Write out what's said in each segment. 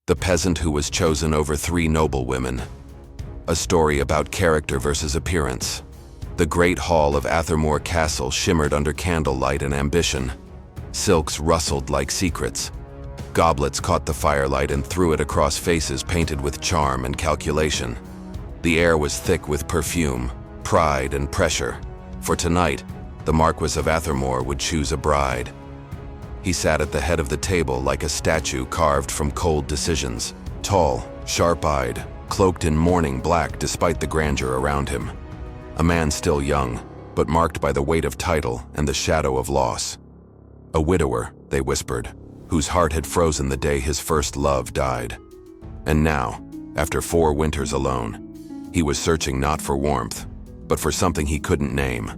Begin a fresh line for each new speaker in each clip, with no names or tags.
The peasant who was chosen over 3 noblewomen. A story about character versus appearance. The great hall of Athermoor Castle shimmered under candlelight and ambition. Silks rustled like secrets. Goblets caught the firelight and threw it across faces painted with charm and calculation. The air was thick with perfume, pride, and pressure. For tonight, the Marquess of Athermoor would choose a bride. He sat at the head of the table like a statue carved from cold decisions. Tall, sharp-eyed, cloaked in mourning black despite the grandeur around him. A man still young, but marked by the weight of title and the shadow of loss. A widower, they whispered, whose heart had frozen the day his first love died. And now, after 4 winters alone, he was searching not for warmth, but for something he couldn't name.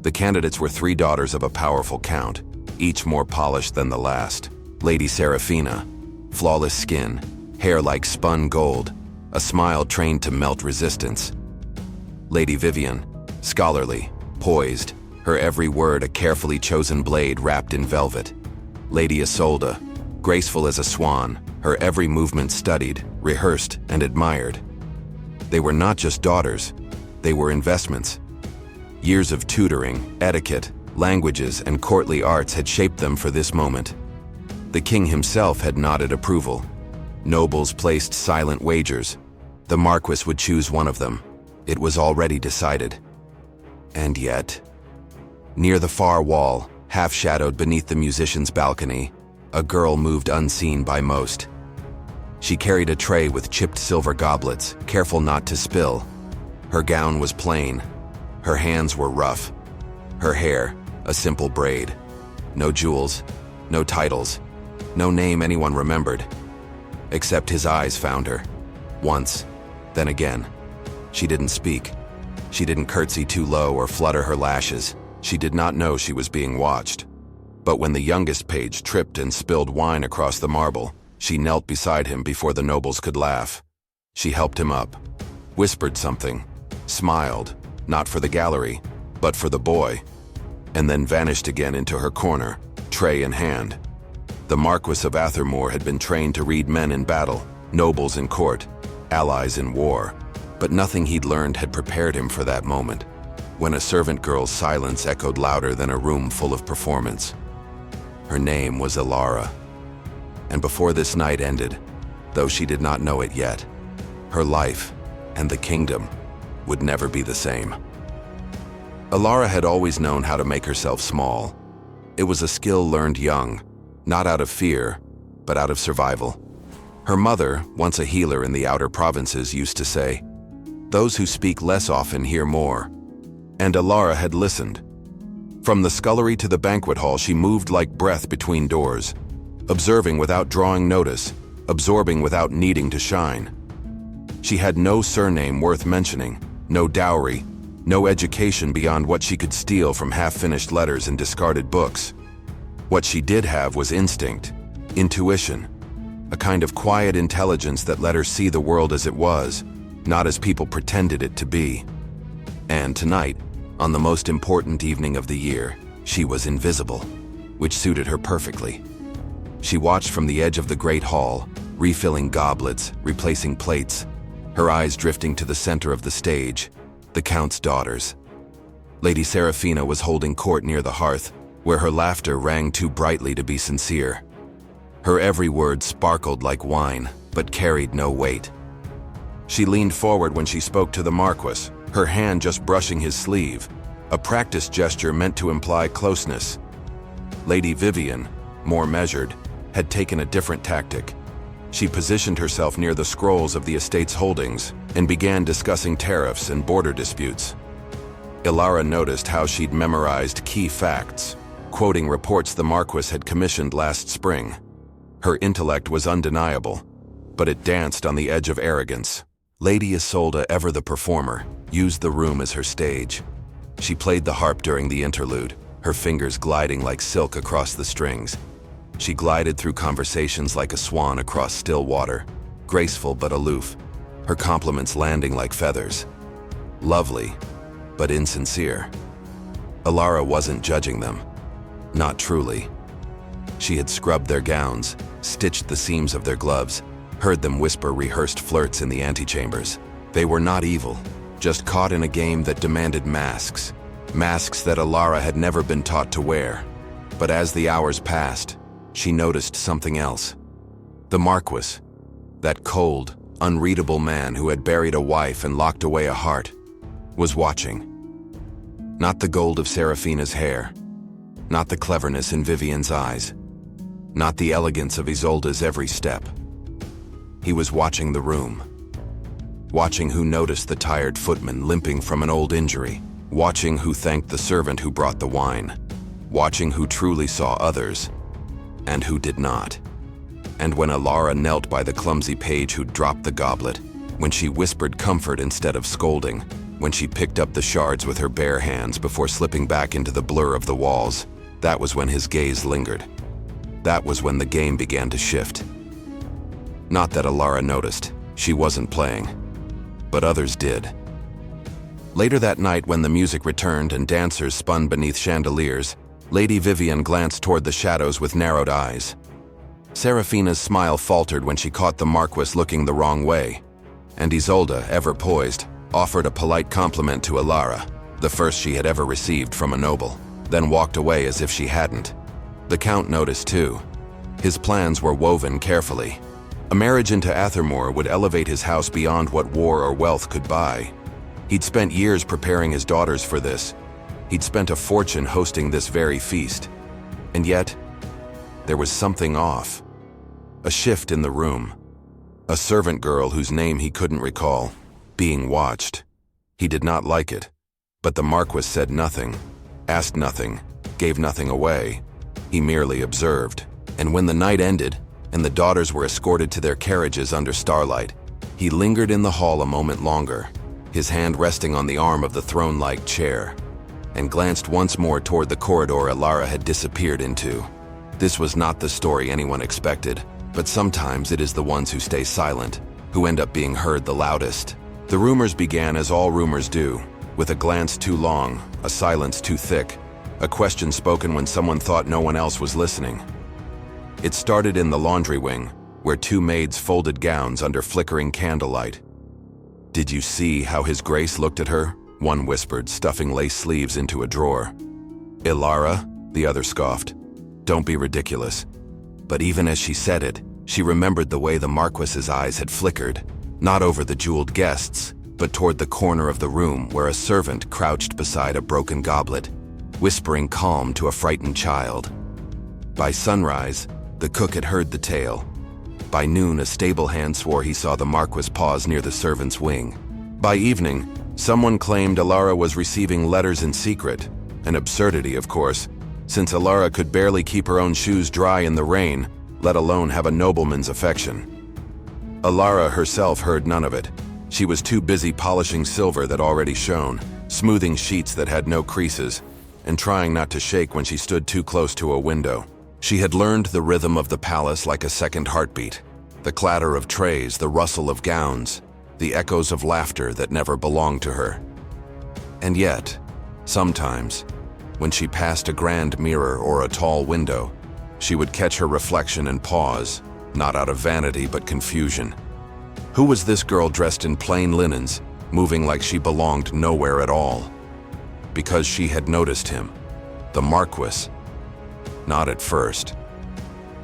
The candidates were 3 daughters of a powerful count, each more polished than the last. Lady Seraphina, flawless skin, hair like spun gold, a smile trained to melt resistance. Lady Vivian, scholarly, poised, her every word a carefully chosen blade wrapped in velvet. Lady Isolde, graceful as a swan, her every movement studied, rehearsed, and admired. They were not just daughters, they were investments. Years of tutoring, etiquette, languages, and courtly arts had shaped them for this moment. The king himself had nodded approval. Nobles placed silent wagers. The Marquis would choose one of them. It was already decided. And yet, near the far wall, half-shadowed beneath the musician's balcony, a girl moved unseen by most. She carried a tray with chipped silver goblets, careful not to spill. Her gown was plain. Her hands were rough. Her hair, a simple braid. No jewels, no titles, no name anyone remembered. Except his eyes found her. Once, then again. She didn't speak. She didn't curtsy too low or flutter her lashes. She did not know she was being watched. But when the youngest page tripped and spilled wine across the marble, she knelt beside him before the nobles could laugh. She helped him up, whispered something, smiled, not for the gallery, but for the boy, and then vanished again into her corner, tray in hand. The Marquess of Athermoor had been trained to read men in battle, nobles in court, allies in war, but nothing he'd learned had prepared him for that moment, when a servant girl's silence echoed louder than a room full of performance. Her name was Elara. And before this night ended, though she did not know it yet, her life and the kingdom would never be the same. Elara had always known how to make herself small. It was a skill learned young, not out of fear, but out of survival. Her mother, once a healer in the outer provinces, used to say, "Those who speak less often hear more." And Elara had listened. From the scullery to the banquet hall, she moved like breath between doors, observing without drawing notice, absorbing without needing to shine. She had no surname worth mentioning, no dowry, no education beyond what she could steal from half-finished letters and discarded books. What she did have was instinct, intuition, a kind of quiet intelligence that let her see the world as it was, not as people pretended it to be. And tonight, on the most important evening of the year, she was invisible, which suited her perfectly. She watched from the edge of the great hall, refilling goblets, replacing plates, her eyes drifting to the center of the stage, the Count's daughters. Lady Seraphina was holding court near the hearth, where her laughter rang too brightly to be sincere. Her every word sparkled like wine, but carried no weight. She leaned forward when she spoke to the Marquis, her hand just brushing his sleeve, a practiced gesture meant to imply closeness. Lady Vivian, more measured, had taken a different tactic. She positioned herself near the scrolls of the estate's holdings and began discussing tariffs and border disputes. Elara noticed how she'd memorized key facts, quoting reports the Marquis had commissioned last spring. Her intellect was undeniable, but it danced on the edge of arrogance. Lady Isolde, ever the performer, used the room as her stage. She played the harp during the interlude, her fingers gliding like silk across the strings. She glided through conversations like a swan across still water, graceful but aloof, her compliments landing like feathers. Lovely, but insincere. Elara wasn't judging them. Not truly. She had scrubbed their gowns, stitched the seams of their gloves, heard them whisper rehearsed flirts in the antechambers. They were not evil, just caught in a game that demanded masks. Masks that Elara had never been taught to wear. But as the hours passed, she noticed something else. The Marquess, that cold, unreadable man who had buried a wife and locked away a heart, was watching. Not the gold of Serafina's hair, not the cleverness in Vivian's eyes, not the elegance of Isolde's every step. He was watching the room. Watching who noticed the tired footman limping from an old injury. Watching who thanked the servant who brought the wine. Watching who truly saw others, and who did not. And when Elara knelt by the clumsy page who'd dropped the goblet, when she whispered comfort instead of scolding, when she picked up the shards with her bare hands before slipping back into the blur of the walls, that was when his gaze lingered. That was when the game began to shift. Not that Elara noticed, she wasn't playing, but others did. Later that night, when the music returned and dancers spun beneath chandeliers, Lady Vivian glanced toward the shadows with narrowed eyes. Serafina's smile faltered when she caught the Marquess looking the wrong way, and Isolde, ever poised, offered a polite compliment to Elara, the first she had ever received from a noble, then walked away as if she hadn't. The Count noticed too. His plans were woven carefully. A marriage into Athermoor would elevate his house beyond what war or wealth could buy. He'd spent years preparing his daughters for this. He'd spent a fortune hosting this very feast. And yet, there was something off. A shift in the room. A servant girl whose name he couldn't recall, being watched. He did not like it, but the Marquess said nothing, asked nothing, gave nothing away. He merely observed. And when the night ended, and the daughters were escorted to their carriages under starlight, he lingered in the hall a moment longer, his hand resting on the arm of the throne-like chair, and glanced once more toward the corridor Elara had disappeared into. This was not the story anyone expected, but sometimes it is the ones who stay silent, who end up being heard the loudest. The rumors began as all rumors do, with a glance too long, a silence too thick, a question spoken when someone thought no one else was listening. It started in the laundry wing, where two maids folded gowns under flickering candlelight. "Did you see how His Grace looked at her?" one whispered, stuffing lace sleeves into a drawer. "Elara?" the other scoffed. "Don't be ridiculous." But even as she said it, she remembered the way the Marquess's eyes had flickered, not over the jeweled guests, but toward the corner of the room where a servant crouched beside a broken goblet, whispering calm to a frightened child. By sunrise, the cook had heard the tale. By noon, a stable hand swore he saw the Marquess pause near the servant's wing. By evening, someone claimed Elara was receiving letters in secret, an absurdity, of course, since Elara could barely keep her own shoes dry in the rain, let alone have a nobleman's affection. Elara herself heard none of it. She was too busy polishing silver that already shone, smoothing sheets that had no creases, and trying not to shake when she stood too close to a window. She had learned the rhythm of the palace like a second heartbeat, the clatter of trays, the rustle of gowns, the echoes of laughter that never belonged to her. And yet, sometimes, when she passed a grand mirror or a tall window, she would catch her reflection and pause, not out of vanity but confusion. Who was this girl dressed in plain linens, moving like she belonged nowhere at all? Because she had noticed him, the Marquess. Not at first.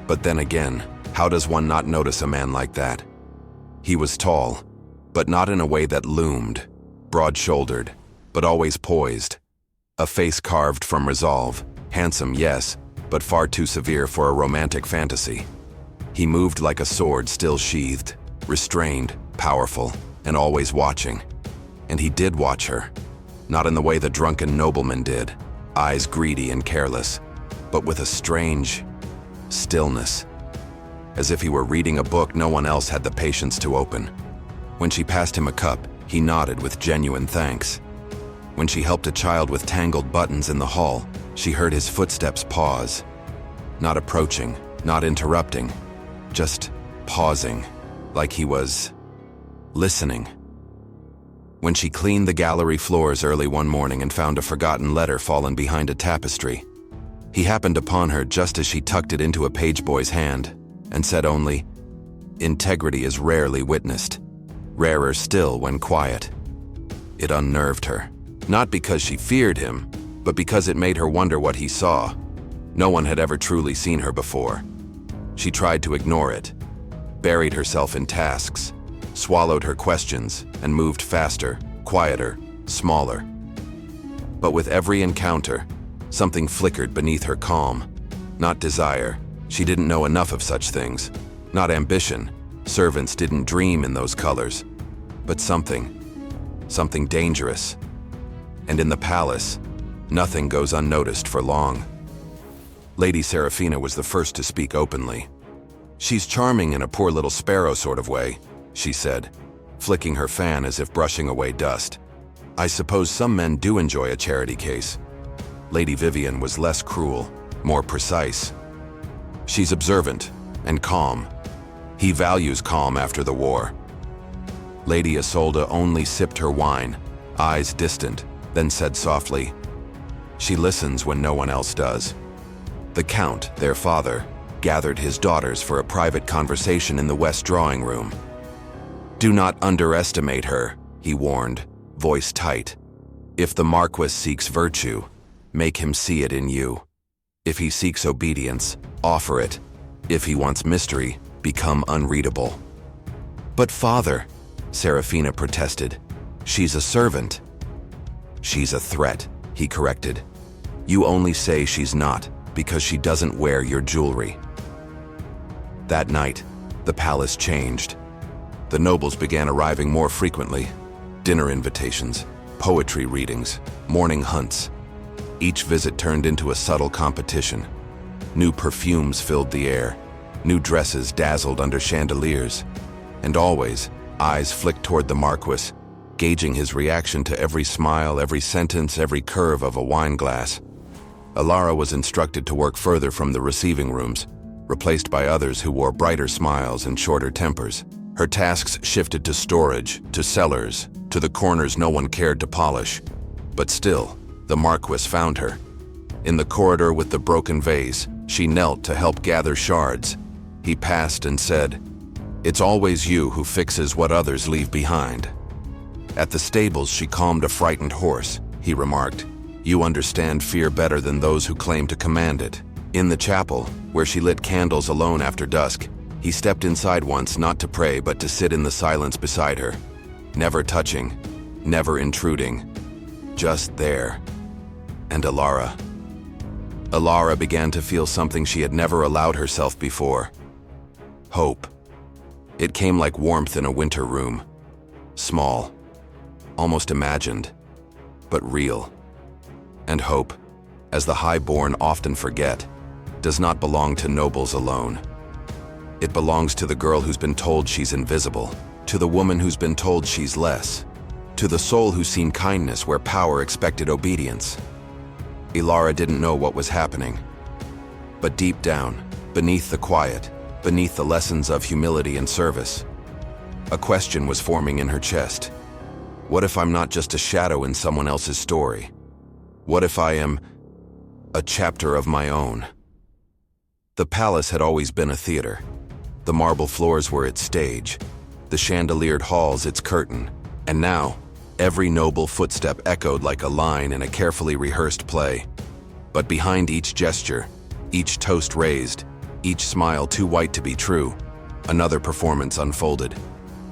But then again, how does one not notice a man like that? He was tall, but not in a way that loomed, broad-shouldered, but always poised. A face carved from resolve, handsome, yes, but far too severe for a romantic fantasy. He moved like a sword still sheathed, restrained, powerful, and always watching. And he did watch her, not in the way the drunken nobleman did, eyes greedy and careless, but with a strange stillness, as if he were reading a book no one else had the patience to open. When she passed him a cup, he nodded with genuine thanks. When she helped a child with tangled buttons in the hall, she heard his footsteps pause. Not approaching, not interrupting, just pausing, like he was listening. When she cleaned the gallery floors early one morning and found a forgotten letter fallen behind a tapestry, he happened upon her just as she tucked it into a pageboy's hand and said only, Integrity is rarely witnessed, rarer still when quiet. It unnerved her, not because she feared him, but because it made her wonder what he saw. No one had ever truly seen her before. She tried to ignore it, buried herself in tasks, swallowed her questions, and moved faster, quieter, smaller. But with every encounter, something flickered beneath her calm. Not desire, she didn't know enough of such things. Not ambition, servants didn't dream in those colors. But something dangerous. And in the palace, nothing goes unnoticed for long. Lady Seraphina was the first to speak openly. "She's charming in a poor little sparrow sort of way," she said, flicking her fan as if brushing away dust. "I suppose some men do enjoy a charity case." Lady Vivian was less cruel, more precise. "She's observant and calm. He values calm after the war." Lady Isolde only sipped her wine, eyes distant, then said softly, "She listens when no one else does." The Count, their father, gathered his daughters for a private conversation in the west drawing room. "Do not underestimate her," he warned, voice tight. "If the Marquis seeks virtue, make him see it in you. If he seeks obedience, offer it. If he wants mystery, become unreadable." "But father," Seraphina protested, "she's a servant." "She's a threat," he corrected. "You only say she's not because she doesn't wear your jewelry." That night, the palace changed. The nobles began arriving more frequently. Dinner invitations, poetry readings, morning hunts. Each visit turned into a subtle competition. New perfumes filled the air. New dresses dazzled under chandeliers. And always, eyes flicked toward the Marquis, gauging his reaction to every smile, every sentence, every curve of a wine glass. Elara was instructed to work further from the receiving rooms, replaced by others who wore brighter smiles and shorter tempers. Her tasks shifted to storage, to cellars, to the corners no one cared to polish. But still, the Marquis found her. In the corridor with the broken vase, she knelt to help gather shards. He passed and said, "It's always you who fixes what others leave behind." At the stables, she calmed a frightened horse. He remarked, "You understand fear better than those who claim to command it." In the chapel, where she lit candles alone after dusk, he stepped inside once not to pray but to sit in the silence beside her. Never touching, never intruding, just there. And Elara. Elara began to feel something she had never allowed herself before. Hope. It came like warmth in a winter room. Small, almost imagined, but real. And hope, as the high-born often forget, does not belong to nobles alone. It belongs to the girl who's been told she's invisible, to the woman who's been told she's less, to the soul who's seen kindness where power expected obedience. Elara didn't know what was happening. But deep down, beneath the quiet, beneath the lessons of humility and service, a question was forming in her chest. What if I'm not just a shadow in someone else's story? What if I am a chapter of my own? The palace had always been a theater. The marble floors were its stage, the chandeliered halls its curtain, and now, every noble footstep echoed like a line in a carefully rehearsed play. But behind each gesture, each toast raised, each smile too white to be true, another performance unfolded.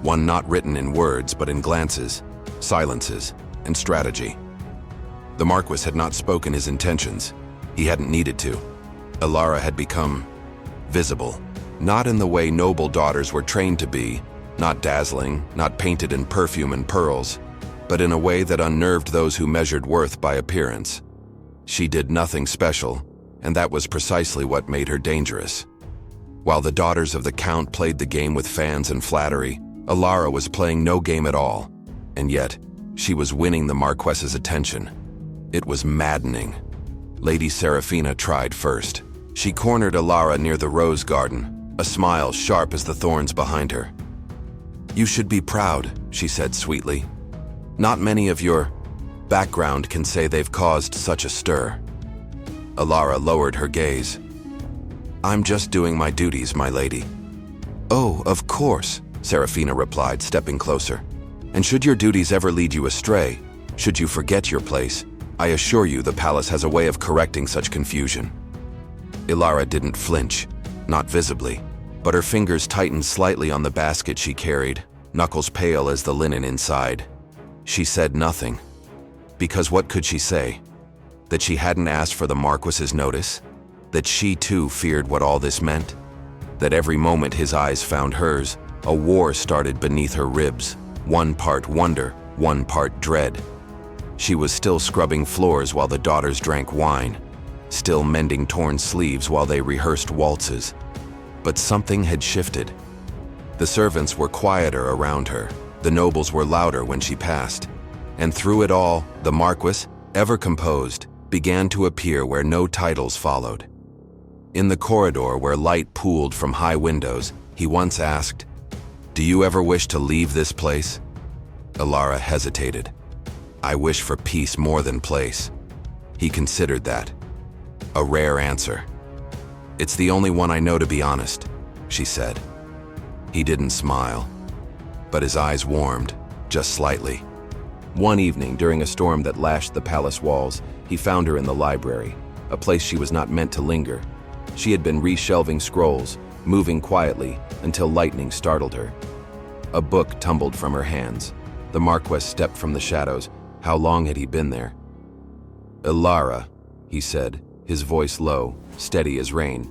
One not written in words but in glances, silences, and strategy. The Marquis had not spoken his intentions. He hadn't needed to. Elara had become visible, not in the way noble daughters were trained to be, not dazzling, not painted in perfume and pearls, but in a way that unnerved those who measured worth by appearance. She did nothing special, and that was precisely what made her dangerous. While the daughters of the Count played the game with fans and flattery, Elara was playing no game at all, and yet she was winning the Marquess's attention. It was maddening. Lady Seraphina tried first. She cornered Elara near the rose garden, a smile sharp as the thorns behind her. "You should be proud," she said sweetly. "Not many of your background can say they've caused such a stir." Elara lowered her gaze. "I'm just doing my duties, my lady." "Oh, of course," Serafina replied, stepping closer. "And should your duties ever lead you astray, should you forget your place, I assure you the palace has a way of correcting such confusion." Elara didn't flinch, not visibly, but her fingers tightened slightly on the basket she carried, knuckles pale as the linen inside. She said nothing. Because what could she say? That she hadn't asked for the Marquess's notice? That she too feared what all this meant? That every moment his eyes found hers, a war started beneath her ribs, one part wonder, one part dread. She was still scrubbing floors while the daughters drank wine, still mending torn sleeves while they rehearsed waltzes. But something had shifted. The servants were quieter around her, the nobles were louder when she passed, and through it all, the Marquess, ever composed, began to appear where no titles followed. In the corridor where light pooled from high windows, he once asked, "Do you ever wish to leave this place?" Elara hesitated. "I wish for peace more than place." He considered that. A rare answer. "It's the only one I know, to be honest," she said. He didn't smile, but his eyes warmed, just slightly. One evening, during a storm that lashed the palace walls, he found her in the library, a place she was not meant to linger. She had been reshelving scrolls, moving quietly, until lightning startled her. A book tumbled from her hands. The Marquess stepped from the shadows. How long had he been there? "Elara," he said, his voice low, steady as rain.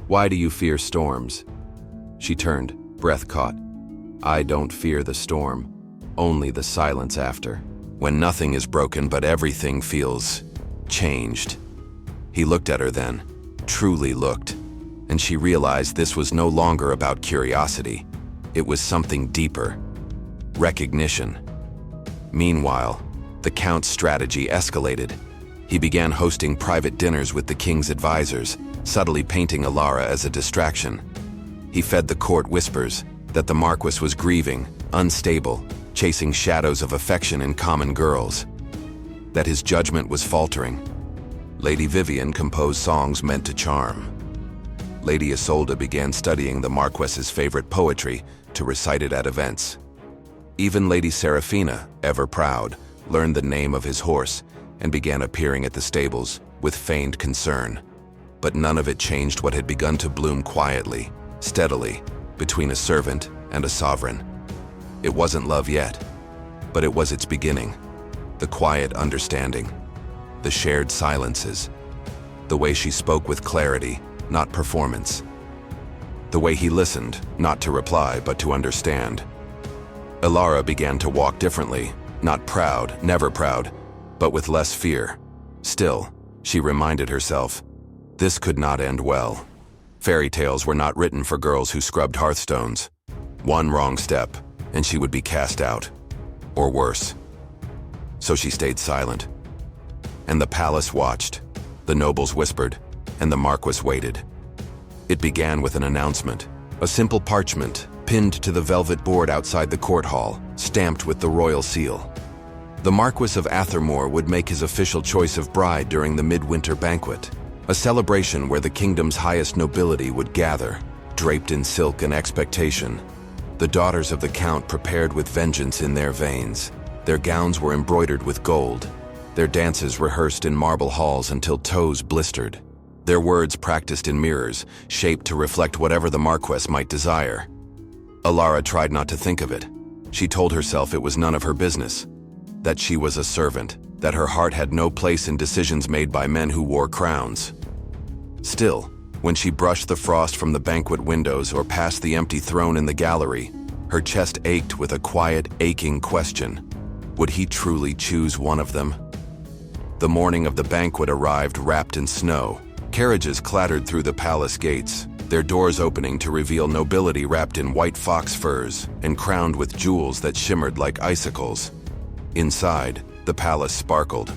"Why do you fear storms?" She turned, breath caught. "I don't fear the storm, only the silence after, when nothing is broken but everything feels changed." He looked at her then, truly looked, and she realized this was no longer about curiosity. It was something deeper. Recognition. Meanwhile, the Count's strategy escalated. He began hosting private dinners with the king's advisors, subtly painting Elara as a distraction. He fed the court whispers that the Marquess was grieving, unstable, chasing shadows of affection in common girls, that his judgment was faltering. Lady Vivian composed songs meant to charm. Lady Isolde began studying the Marquess's favorite poetry to recite it at events. Even Lady Serafina, ever proud, learned the name of his horse and began appearing at the stables with feigned concern. But none of it changed what had begun to bloom quietly, steadily, between a servant and a sovereign. It wasn't love yet, but it was its beginning. The quiet understanding, the shared silences, the way she spoke with clarity, not performance. The way he listened, not to reply, but to understand. Elara began to walk differently, not proud, never proud, but with less fear. Still, she reminded herself, this could not end well. Fairy tales were not written for girls who scrubbed hearthstones. One wrong step, and she would be cast out, or worse. So she stayed silent. And the palace watched. The nobles whispered, and the Marquess waited. It began with an announcement, a simple parchment pinned to the velvet board outside the court hall, stamped with the royal seal. The Marquess of Athermoor would make his official choice of bride during the midwinter banquet, a celebration where the kingdom's highest nobility would gather, draped in silk and expectation. The daughters of the Count prepared with vengeance in their veins. Their gowns were embroidered with gold, their dances rehearsed in marble halls until toes blistered, their words practiced in mirrors, shaped to reflect whatever the Marquess might desire. Elara tried not to think of it. She told herself it was none of her business, that she was a servant, that her heart had no place in decisions made by men who wore crowns. Still, when she brushed the frost from the banquet windows or passed the empty throne in the gallery, her chest ached with a quiet, aching question. Would he truly choose one of them? The morning of the banquet arrived wrapped in snow. Carriages clattered through the palace gates, their doors opening to reveal nobility wrapped in white fox furs and crowned with jewels that shimmered like icicles. Inside, the palace sparkled.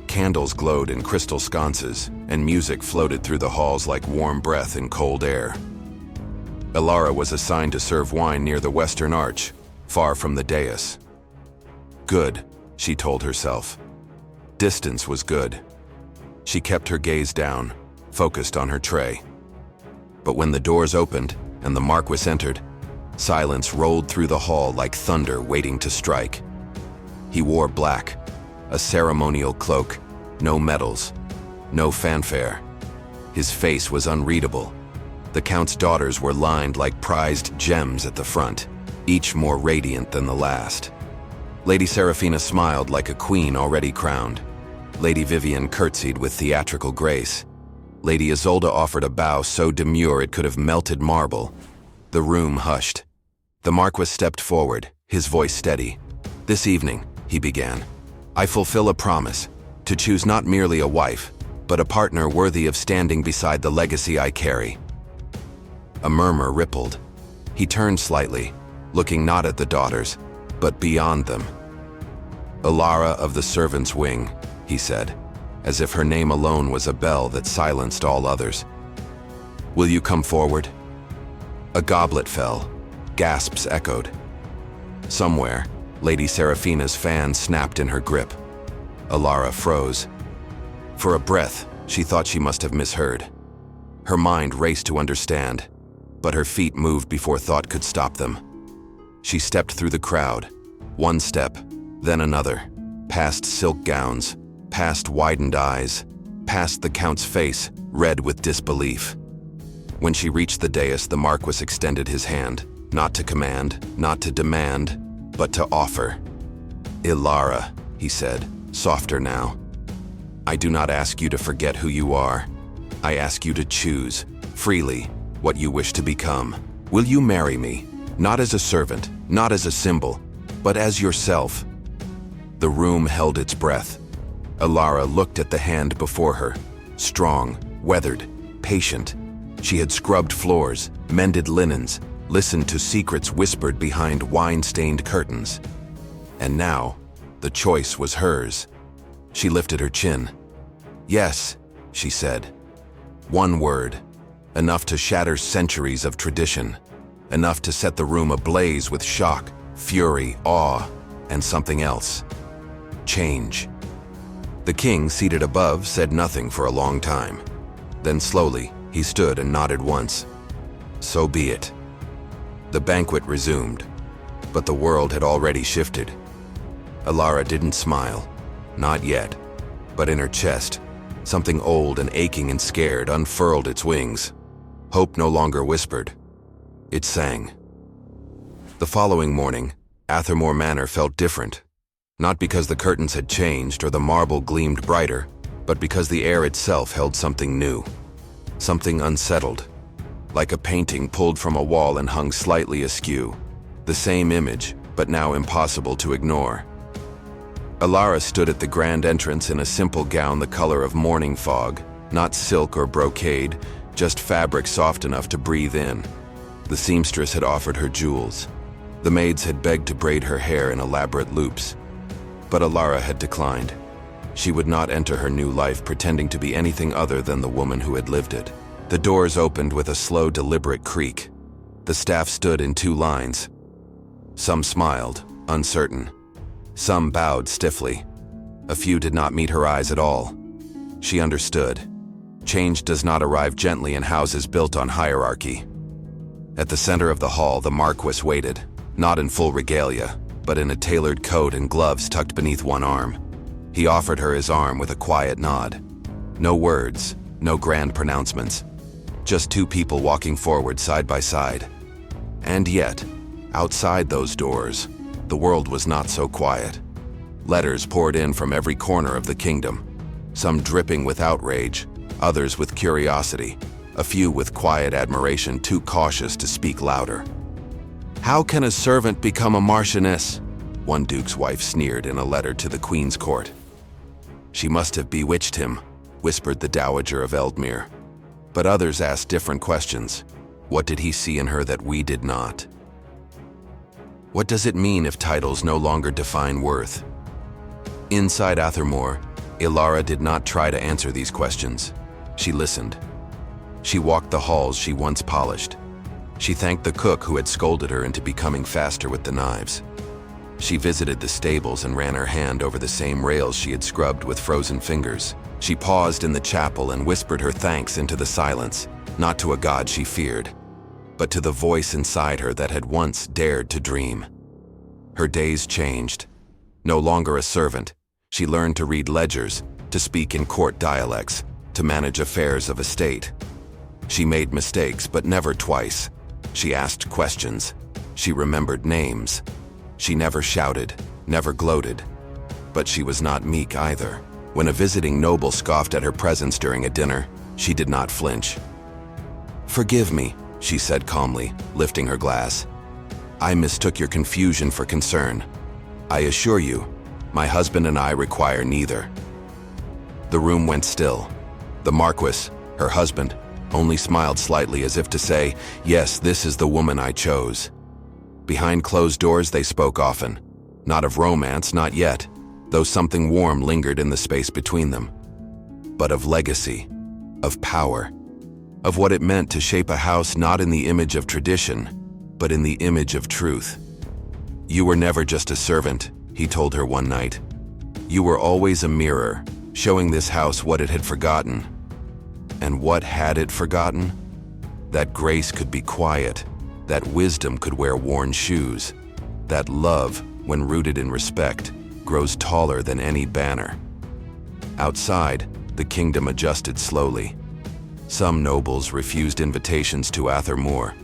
Candles glowed in crystal sconces, and music floated through the halls like warm breath in cold air. Elara was assigned to serve wine near the western arch, far from the dais. Good, she told herself. Distance was good. She kept her gaze down, focused on her tray. But when the doors opened and the Marquess entered, Silence rolled through the hall like thunder waiting to strike. He wore black, a ceremonial cloak, no medals, no fanfare. His face was unreadable. The Count's daughters were lined like prized gems at the front, each more radiant than the last. Lady Seraphina smiled like a queen already crowned. Lady Vivian curtsied with theatrical grace. Lady Isolde offered a bow so demure it could have melted marble. The room hushed. The Marquis stepped forward, his voice steady. "This evening," he began, "I fulfill a promise, to choose not merely a wife, but a partner worthy of standing beside the legacy I carry." A murmur rippled. He turned slightly, looking not at the daughters, but beyond them. "Elara of the servants' wing," he said, as if her name alone was a bell that silenced all others. "Will you come forward?" A goblet fell. Gasps echoed. Somewhere, Lady Seraphina's fan snapped in her grip. Elara froze. For a breath, she thought she must have misheard. Her mind raced to understand, but her feet moved before thought could stop them. She stepped through the crowd, one step, then another, past silk gowns, past widened eyes, past the Count's face, red with disbelief. When she reached the dais, the Marquis extended his hand, not to command, not to demand, but to offer. "Elara," he said, softer now. "I do not ask you to forget who you are. I ask you to choose, freely, what you wish to become. Will you marry me, not as a servant, not as a symbol, but as yourself?" The room held its breath. Elara looked at the hand before her, strong, weathered, patient. She had scrubbed floors, mended linens, listened to secrets whispered behind wine-stained curtains. And now, the choice was hers. She lifted her chin. "Yes," she said. One word, enough to shatter centuries of tradition, enough to set the room ablaze with shock, fury, awe, and something else. Change. The king, seated above, said nothing for a long time. Then slowly, he stood and nodded once. So be it. The banquet resumed, but the world had already shifted. Elara didn't smile, not yet, but in her chest, something old and aching and scared unfurled its wings. Hope no longer whispered. It sang. The following morning, Athermoor Manor felt different, not because the curtains had changed or the marble gleamed brighter, but because the air itself held something new, something unsettled. Like a painting pulled from a wall and hung slightly askew. The same image, but now impossible to ignore. Elara stood at the grand entrance in a simple gown the color of morning fog, not silk or brocade, just fabric soft enough to breathe in. The seamstress had offered her jewels. The maids had begged to braid her hair in elaborate loops. But Elara had declined. She would not enter her new life pretending to be anything other than the woman who had lived it. The doors opened with a slow, deliberate creak. The staff stood in two lines. Some smiled, uncertain. Some bowed stiffly. A few did not meet her eyes at all. She understood. Change does not arrive gently in houses built on hierarchy. At the center of the hall, the Marquis waited, not in full regalia, but in a tailored coat and gloves tucked beneath one arm. He offered her his arm with a quiet nod. No words, no grand pronouncements. Just two people walking forward side by side. And yet, outside those doors, the world was not so quiet. Letters poured in from every corner of the kingdom, some dripping with outrage, others with curiosity, a few with quiet admiration too cautious to speak louder. "How can a servant become a marchioness?" one duke's wife sneered in a letter to the Queen's court. "She must have bewitched him," whispered the Dowager of Eldmere. But others asked different questions. What did he see in her that we did not? What does it mean if titles no longer define worth? Inside Athermoor, Elara did not try to answer these questions. She listened. She walked the halls she once polished. She thanked the cook who had scolded her into becoming faster with the knives. She visited the stables and ran her hand over the same rails she had scrubbed with frozen fingers. She paused in the chapel and whispered her thanks into the silence, not to a god she feared, but to the voice inside her that had once dared to dream. Her days changed. No longer a servant, she learned to read ledgers, to speak in court dialects, to manage affairs of a state. She made mistakes, but never twice. She asked questions. She remembered names. She never shouted, never gloated. But she was not meek either. When a visiting noble scoffed at her presence during a dinner, she did not flinch. "Forgive me," she said calmly, lifting her glass. "I mistook your confusion for concern. I assure you, my husband and I require neither." The room went still. The Marquess, her husband, only smiled slightly as if to say, "Yes, this is the woman I chose." Behind closed doors they spoke often. Not of romance, not yet, though something warm lingered in the space between them. But of legacy, of power, of what it meant to shape a house not in the image of tradition, but in the image of truth. "You were never just a servant," he told her one night. "You were always a mirror, showing this house what it had forgotten." And what had it forgotten? That grace could be quiet, that wisdom could wear worn shoes, that love, when rooted in respect, grows taller than any banner. Outside, the kingdom adjusted slowly. Some nobles refused invitations to Athermoor.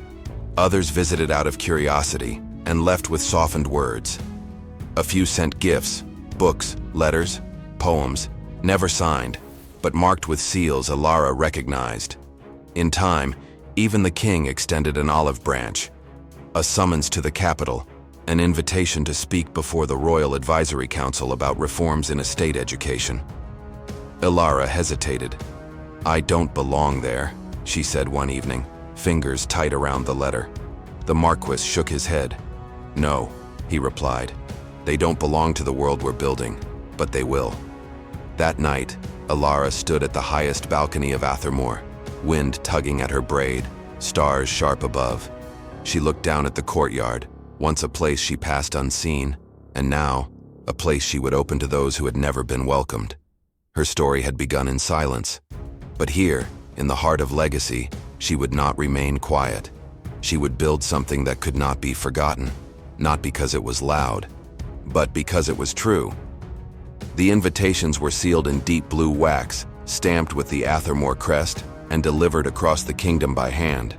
Others visited out of curiosity and left with softened words. A few sent gifts, books, letters, poems, never signed, but marked with seals Elara recognized. In time, even the king extended an olive branch, a summons to the capital, an invitation to speak before the Royal Advisory Council about reforms in estate education. Elara hesitated. "I don't belong there," she said one evening, fingers tight around the letter. The Marquess shook his head. "No," he replied. "They don't belong to the world we're building, but they will." That night, Elara stood at the highest balcony of Athermoor, wind tugging at her braid, stars sharp above. She looked down at the courtyard, once a place she passed unseen, and now a place she would open to those who had never been welcomed. Her story had begun in silence, but here, in the heart of legacy, she would not remain quiet. She would build something that could not be forgotten, not because it was loud, but because it was true. The invitations were sealed in deep blue wax, stamped with the Athermoor crest, and delivered across the kingdom by hand.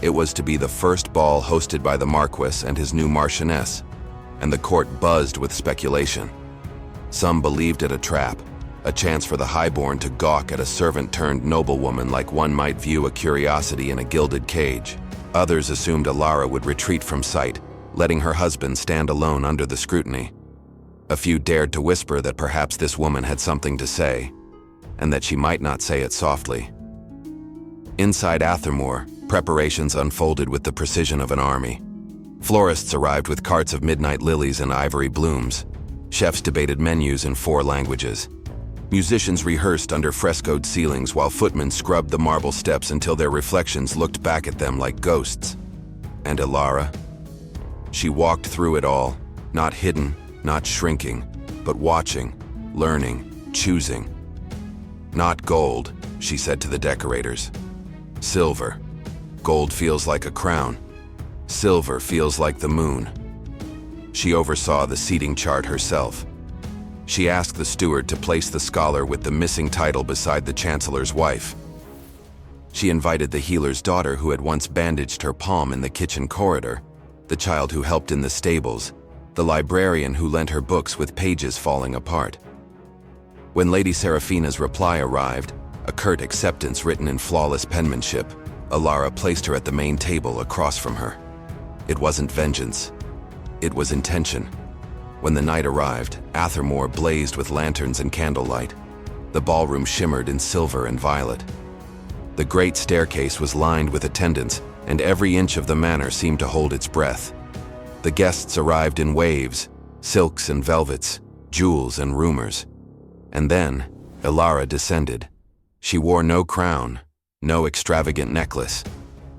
It was to be the first ball hosted by the Marquess and his new Marchioness, and the court buzzed with speculation. Some believed it a trap, a chance for the highborn to gawk at a servant-turned-noblewoman like one might view a curiosity in a gilded cage. Others assumed Elara would retreat from sight, letting her husband stand alone under the scrutiny. A few dared to whisper that perhaps this woman had something to say, and that she might not say it softly. Inside Athermoor, preparations unfolded with the precision of an army. Florists arrived with carts of midnight lilies and ivory blooms. Chefs debated menus in 4 languages. Musicians rehearsed under frescoed ceilings while footmen scrubbed the marble steps until their reflections looked back at them like ghosts. And Elara? She walked through it all, not hidden, not shrinking, but watching, learning, choosing. "Not gold," she said to the decorators. "Silver. Gold feels like a crown. Silver feels like the moon." She oversaw the seating chart herself. She asked the steward to place the scholar with the missing title beside the chancellor's wife. She invited the healer's daughter who had once bandaged her palm in the kitchen corridor, the child who helped in the stables, the librarian who lent her books with pages falling apart. When Lady Seraphina's reply arrived, a curt acceptance written in flawless penmanship, Elara placed her at the main table across from her. It wasn't vengeance. It was intention. When the night arrived, Athermoor blazed with lanterns and candlelight. The ballroom shimmered in silver and violet. The great staircase was lined with attendants, and every inch of the manor seemed to hold its breath. The guests arrived in waves, silks and velvets, jewels and rumors. And then, Elara descended. She wore no crown, no extravagant necklace,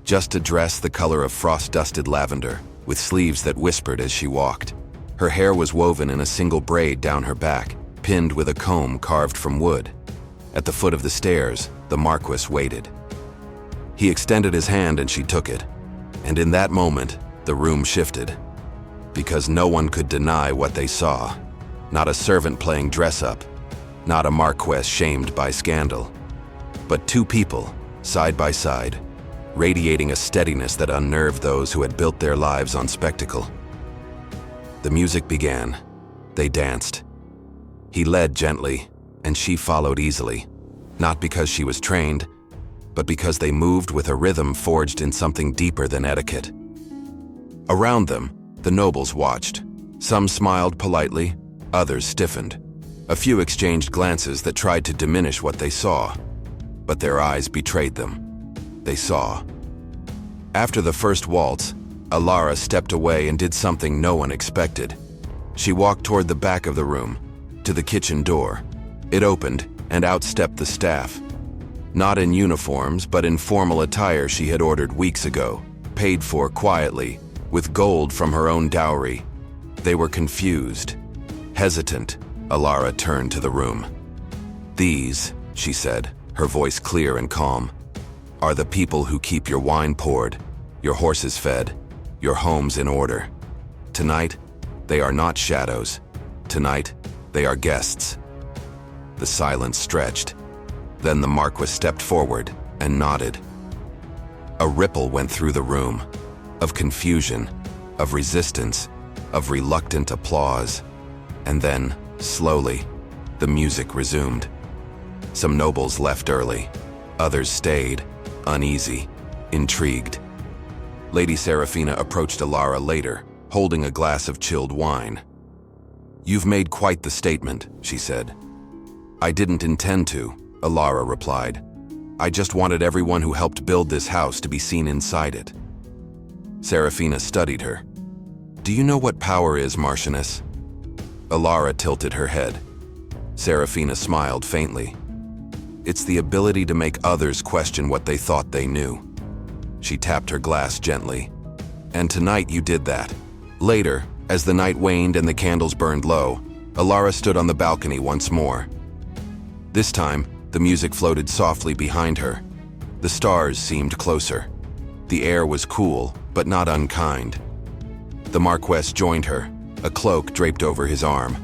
just a dress the color of frost-dusted lavender, with sleeves that whispered as she walked. Her hair was woven in a single braid down her back, pinned with a comb carved from wood. At the foot of the stairs, the Marquess waited. He extended his hand and she took it. And in that moment, the room shifted. Because no one could deny what they saw. Not a servant playing dress-up. Not a marquess shamed by scandal. But two people, side by side, radiating a steadiness that unnerved those who had built their lives on spectacle. The music began. They danced. He led gently, and she followed easily. Not because she was trained, but because they moved with a rhythm forged in something deeper than etiquette. Around them, the nobles watched. Some smiled politely, others stiffened. A few exchanged glances that tried to diminish what they saw. But their eyes betrayed them. They saw. After the first waltz, Elara stepped away and did something no one expected. She walked toward the back of the room, to the kitchen door. It opened, and out stepped the staff. Not in uniforms, but in formal attire she had ordered weeks ago, paid for quietly, with gold from her own dowry. They were confused. Hesitant, Elara turned to the room. "These," she said, her voice clear and calm, "are the people who keep your wine poured, your horses fed, your homes in order. Tonight, they are not shadows. Tonight, they are guests." The silence stretched. Then the Marquess stepped forward and nodded. A ripple went through the room, of confusion, of resistance, of reluctant applause. And then, slowly, the music resumed. Some nobles left early. Others stayed, uneasy, intrigued. Lady Serafina approached Elara later, holding a glass of chilled wine. "You've made quite the statement," she said. "I didn't intend to," Elara replied. "I just wanted everyone who helped build this house to be seen inside it." Serafina studied her. "Do you know what power is, Marchioness?" Elara tilted her head. Serafina smiled faintly. "It's the ability to make others question what they thought they knew." She tapped her glass gently. "And tonight you did that." Later, as the night waned and the candles burned low, Elara stood on the balcony once more. This time, the music floated softly behind her. The stars seemed closer. The air was cool, but not unkind. The Marquess joined her, a cloak draped over his arm.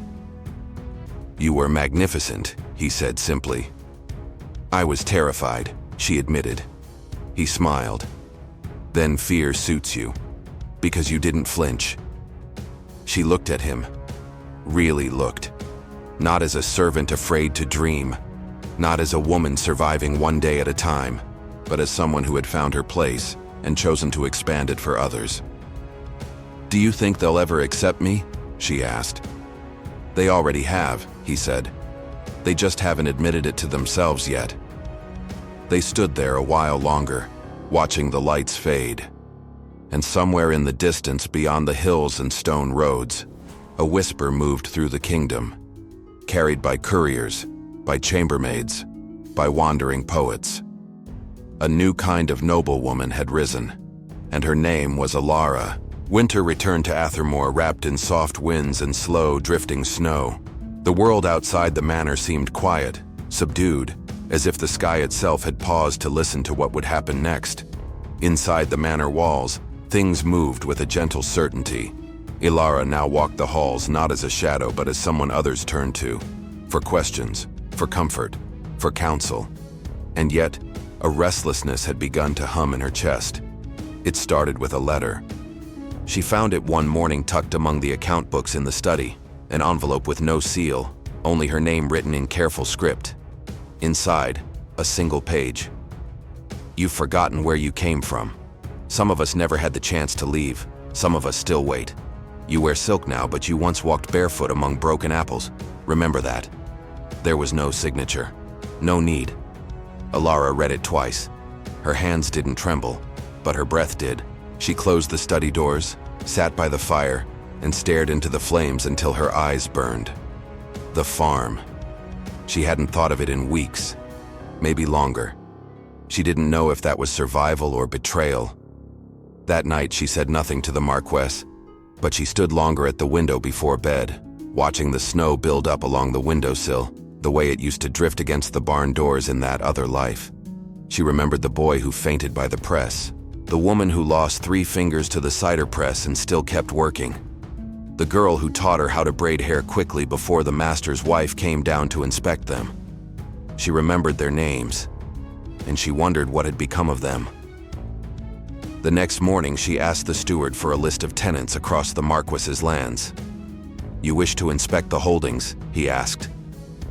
"You were magnificent," he said simply. "I was terrified," she admitted. He smiled. "Then fear suits you, because you didn't flinch." She looked at him, really looked. Not as a servant afraid to dream, not as a woman surviving one day at a time, but as someone who had found her place and chosen to expand it for others. "Do you think they'll ever accept me?" she asked. "They already have," he said. "They just haven't admitted it to themselves yet." They stood there a while longer, watching the lights fade. And somewhere in the distance beyond the hills and stone roads, a whisper moved through the kingdom, carried by couriers, by chambermaids, by wandering poets. A new kind of noblewoman had risen, and her name was Elara. Winter returned to Athermoor wrapped in soft winds and slow, drifting snow. The world outside the manor seemed quiet, subdued, as if the sky itself had paused to listen to what would happen next. Inside the manor walls, things moved with a gentle certainty. Elara now walked the halls not as a shadow but as someone others turned to, for questions, for comfort, for counsel. And yet, a restlessness had begun to hum in her chest. It started with a letter. She found it one morning tucked among the account books in the study, an envelope with no seal, only her name written in careful script. Inside, a single page. "You've forgotten where you came from. Some of us never had the chance to leave. Some of us still wait. You wear silk now, but you once walked barefoot among broken apples. Remember that." There was no signature. No need. Elara read it twice. Her hands didn't tremble, but her breath did. She closed the study doors, sat by the fire, and stared into the flames until her eyes burned. The farm. She hadn't thought of it in weeks, maybe longer. She didn't know if that was survival or betrayal. That night she said nothing to the Marquess, but she stood longer at the window before bed, watching the snow build up along the windowsill, the way it used to drift against the barn doors in that other life. She remembered the boy who fainted by the press, The woman who lost 3 fingers to the cider press and still kept working. The girl who taught her how to braid hair quickly before the master's wife came down to inspect them. She remembered their names, and she wondered what had become of them. The next morning, she asked the steward for a list of tenants across the Marquess's lands. "You wish to inspect the holdings?" he asked.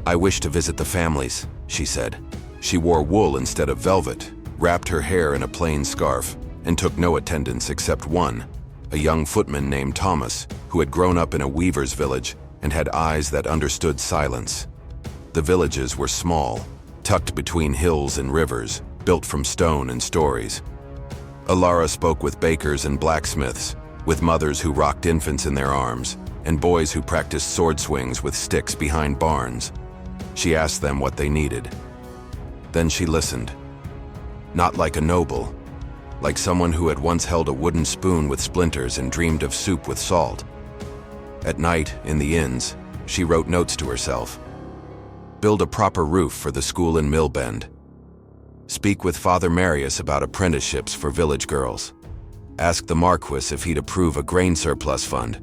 "I wish to visit the families," she said. She wore wool instead of velvet, wrapped her hair in a plain scarf, and took no attendance except one, a young footman named Thomas, who had grown up in a weaver's village and had eyes that understood silence. The villages were small, tucked between hills and rivers, built from stone and stories. Elara spoke with bakers and blacksmiths, with mothers who rocked infants in their arms, and boys who practiced sword swings with sticks behind barns. She asked them what they needed. Then she listened. Not like a noble, like someone who had once held a wooden spoon with splinters and dreamed of soup with salt. At night, in the inns, she wrote notes to herself. Build a proper roof for the school in Millbend. Speak with Father Marius about apprenticeships for village girls. Ask the Marquess if he'd approve a grain surplus fund.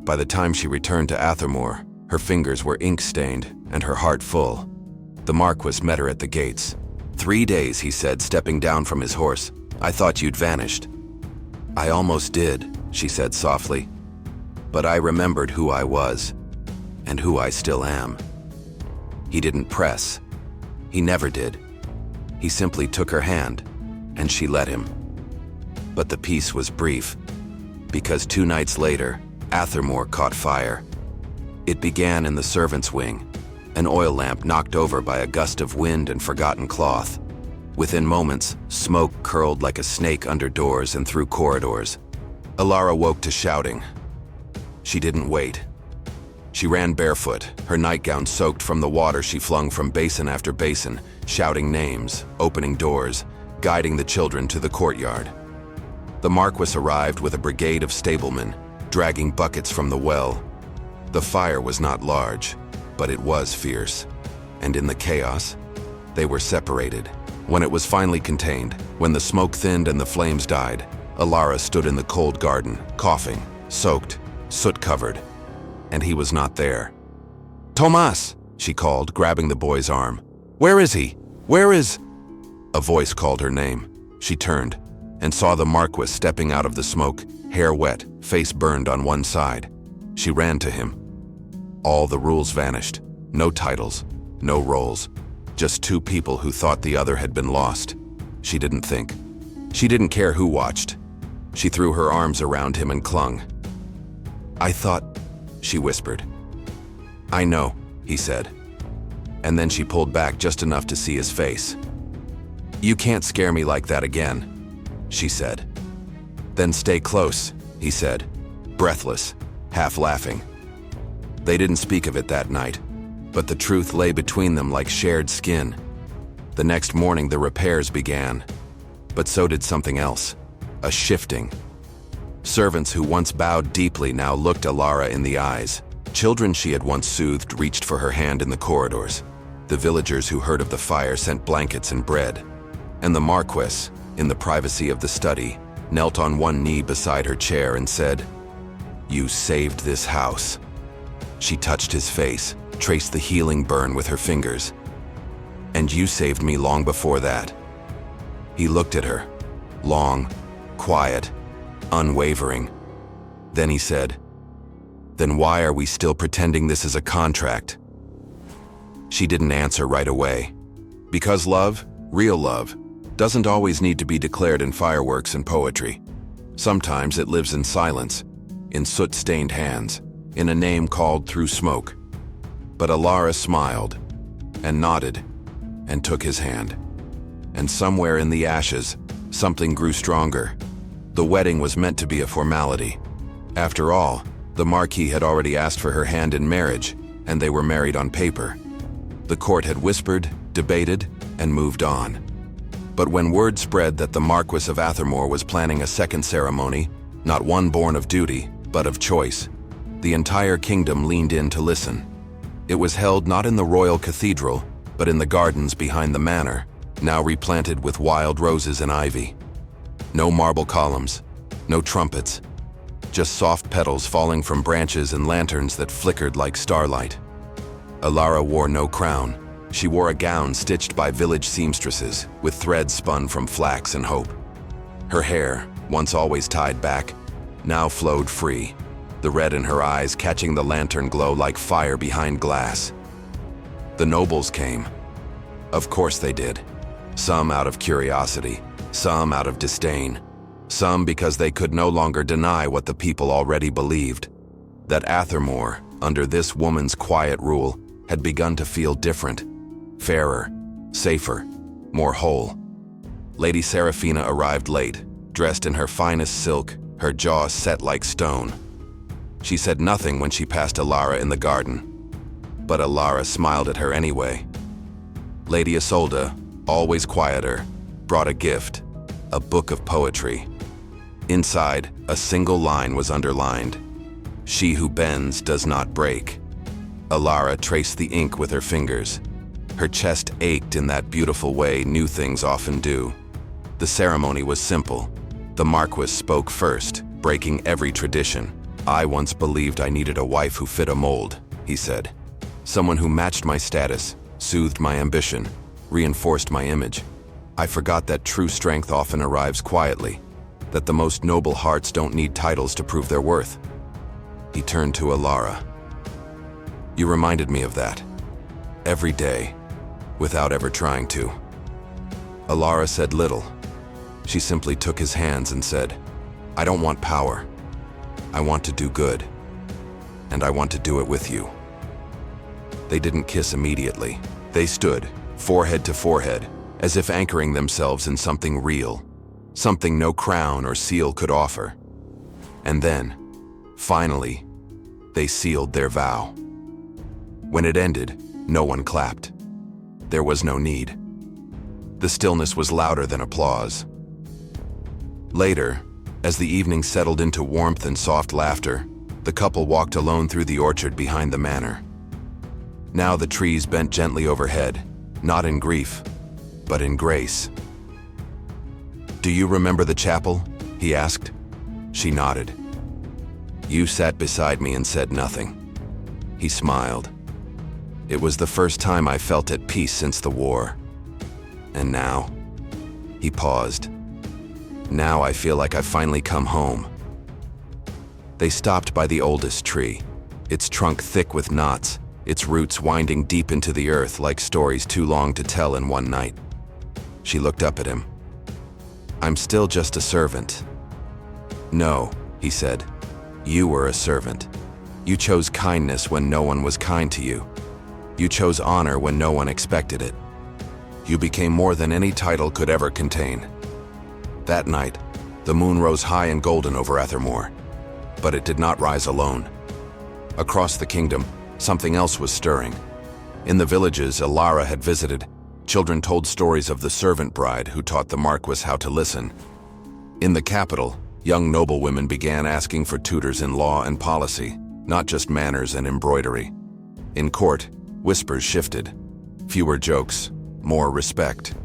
By the time she returned to Athermoor, her fingers were ink-stained and her heart full. The Marquess met her at the gates. 3 days, he said, stepping down from his horse. I thought you'd vanished. I almost did, she said softly. But I remembered who I was, and who I still am. He didn't press. He never did. He simply took her hand, and she let him. But the peace was brief, because 2 nights later, Athermoor caught fire. It began in the servants' wing, an oil lamp knocked over by a gust of wind and forgotten cloth. Within moments, smoke curled like a snake under doors and through corridors. Elara woke to shouting. She didn't wait. She ran barefoot, her nightgown soaked from the water she flung from basin after basin, shouting names, opening doors, guiding the children to the courtyard. The Marquess arrived with a brigade of stablemen, dragging buckets from the well. The fire was not large, but it was fierce. And in the chaos, they were separated. When it was finally contained, when the smoke thinned and the flames died, Elara stood in the cold garden, coughing, soaked, soot-covered. And he was not there. "Tomas!" she called, grabbing the boy's arm. "Where is he? Where is—" A voice called her name. She turned and saw the Marquess stepping out of the smoke, hair wet, face burned on one side. She ran to him. All the rules vanished. No titles, no roles. Just 2 people who thought the other had been lost. She didn't think. She didn't care who watched. She threw her arms around him and clung. "I thought," she whispered. "I know," he said. And then she pulled back just enough to see his face. "You can't scare me like that again," she said. "Then stay close," he said, breathless, half laughing. They didn't speak of it that night, but the truth lay between them like shared skin. The next morning the repairs began, but so did something else, a shifting. Servants who once bowed deeply now looked Elara in the eyes. Children she had once soothed reached for her hand in the corridors. The villagers who heard of the fire sent blankets and bread. And the Marquess, in the privacy of the study, knelt on one knee beside her chair and said, "You saved this house." She touched his face, traced the healing burn with her fingers. "And you saved me long before that." He looked at her, long, quiet, unwavering. Then he said, "Then why are we still pretending this is a contract?" She didn't answer right away. Because love, real love, doesn't always need to be declared in fireworks and poetry. Sometimes it lives in silence, in soot-stained hands, in a name called through smoke. But Elara smiled, and nodded, and took his hand. And somewhere in the ashes, something grew stronger. The wedding was meant to be a formality. After all, the Marquis had already asked for her hand in marriage, and they were married on paper. The court had whispered, debated, and moved on. But when word spread that the Marquess of Athermoor was planning a second ceremony, not one born of duty, but of choice, the entire kingdom leaned in to listen. It was held not in the royal cathedral, but in the gardens behind the manor, now replanted with wild roses and ivy. No marble columns, no trumpets, just soft petals falling from branches and lanterns that flickered like starlight. Elara wore no crown. She wore a gown stitched by village seamstresses, with threads spun from flax and hope. Her hair, once always tied back, now flowed free, the red in her eyes catching the lantern glow like fire behind glass. The nobles came. Of course they did. Some out of curiosity, some out of disdain, some because they could no longer deny what the people already believed, that Athermoor, under this woman's quiet rule, had begun to feel different, fairer, safer, more whole. Lady Seraphina arrived late, dressed in her finest silk, her jaw set like stone. She said nothing when she passed Elara in the garden, but Elara smiled at her anyway. Lady Isolde, always quieter, brought a gift, a book of poetry. Inside, a single line was underlined: "She who bends does not break." Elara traced the ink with her fingers. Her chest ached in that beautiful way new things often do. The ceremony was simple. The Marquess spoke first, breaking every tradition. "I once believed I needed a wife who fit a mold," he said. "Someone who matched my status, soothed my ambition, reinforced my image. I forgot that true strength often arrives quietly, that the most noble hearts don't need titles to prove their worth." He turned to Elara. "You reminded me of that. Every day, without ever trying to." Elara said little. She simply took his hands and said, "I don't want power. I want to do good. And I want to do it with you." They didn't kiss immediately. They stood, forehead to forehead, as if anchoring themselves in something real, something no crown or seal could offer. And then, finally, they sealed their vow. When it ended, no one clapped. There was no need. The stillness was louder than applause. Later, as the evening settled into warmth and soft laughter, the couple walked alone through the orchard behind the manor. Now the trees bent gently overhead, not in grief, but in grace. "Do you remember the chapel?" he asked. She nodded. "You sat beside me and said nothing." He smiled. "It was the first time I felt at peace since the war. And now," he paused, "now I feel like I've finally come home." They stopped by the oldest tree, its trunk thick with knots, its roots winding deep into the earth like stories too long to tell in one night. She looked up at him. "I'm still just a servant." "No," he said. "You were a servant. You chose kindness when no one was kind to you. You chose honor when no one expected it. You became more than any title could ever contain." That night, the moon rose high and golden over Athermoor, but it did not rise alone. Across the kingdom, something else was stirring. In the villages Elara had visited, children told stories of the servant bride who taught the Marquess how to listen. In the capital, young noblewomen began asking for tutors in law and policy, not just manners and embroidery. In court, whispers shifted. Fewer jokes, more respect.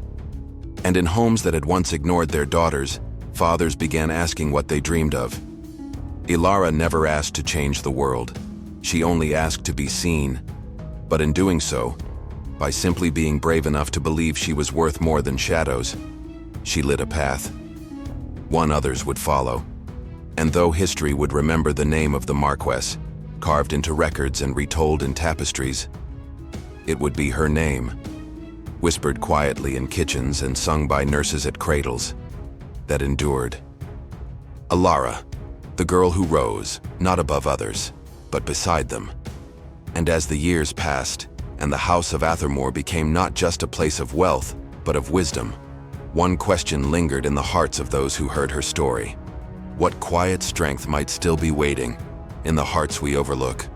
And in homes that had once ignored their daughters, fathers began asking what they dreamed of. Elara never asked to change the world. She only asked to be seen. But in doing so, by simply being brave enough to believe she was worth more than shadows, she lit a path. One others would follow. And though history would remember the name of the Marquess, carved into records and retold in tapestries, it would be her name, whispered quietly in kitchens and sung by nurses at cradles, that endured. Elara, the girl who rose, not above others, but beside them. And as the years passed, and the House of Athermoor became not just a place of wealth, but of wisdom, one question lingered in the hearts of those who heard her story. What quiet strength might still be waiting in the hearts we overlook?